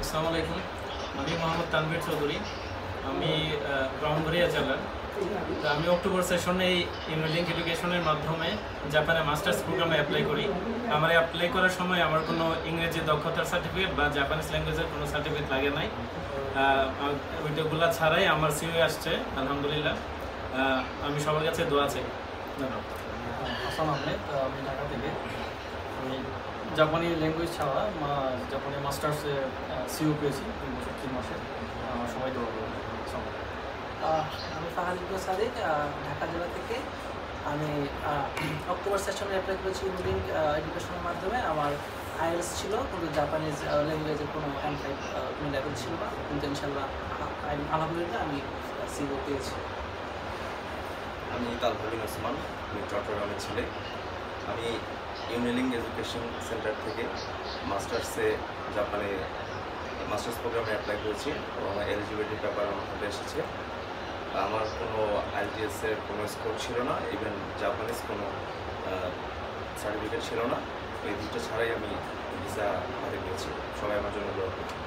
আসসালামু আলাইকুম। আমি মোহাম্মদ তানভীর চৌধুরী। আমি ব্রাহ্মণবাড়িয়া জেলার। তো আমি অক্টোবর সেশনে এই ইউনিলিঙ্ক এডুকেশনের মাধ্যমে জাপানে মাস্টার্স প্রোগ্রামে অ্যাপ্লাই করি। আমার অ্যাপ্লাই করার সময় আমার কোনো ইংরেজি দক্ষতার সার্টিফিকেট বা জাপানিজ ল্যাঙ্গুয়েজের কোনো সার্টিফিকেট লাগে নাই। ওইটাগুলো ছাড়াই আমার সিওএ আসছে, আলহামদুলিল্লাহ। আমি সবার কাছে দোয়া চাই। ধন্যবাদ। হাসান আহমেদ, আমি ঢাকা থেকে। আমি জাপানি ল্যাঙ্গুয়েজ ছাড়া জাপানি মাস্টার্সে সিও পেয়েছি 3 বছর 3 মাসে। সবাই দোয়া করবেন। আমি ফাহাদুল সাদিক, ঢাকা জেলা থেকে। আমি অক্টোবর সেশনে অ্যাপ্লাই করেছি ইউনিলিঙ্ক এডুকেশনের মাধ্যমে। আমার আইএলস ছিল, কিন্তু জাপানিজ ল্যাঙ্গুয়েজের কোনো M5 লেভেল ছিল না, কিন্তু ইনশাল্লাহ আলহামদুলিল্লাহ আমি সিও পেয়েছি। আমি তালহরিন ওসমান, আমি চট্টগ্রামের ছেলে। আমি ইউনিলিঙ্ক এডুকেশন সেন্টার থেকে মাস্টার্সে জাপানে মাস্টার্স প্রোগ্রামে অ্যাপ্লাই করেছি এবং আমার এলিজিবিলিটি পেপার আমার হাতে এসেছে। আমার কোনো আইএলটিএসের কোনো স্কোর ছিল না, ইভেন জাপানিজ কোনো সার্টিফিকেট ছিল না। এই দুটো ছাড়াই আমি ভিসা হাতে পেয়েছি। সবাই আমার জন্য দোয়া করুন।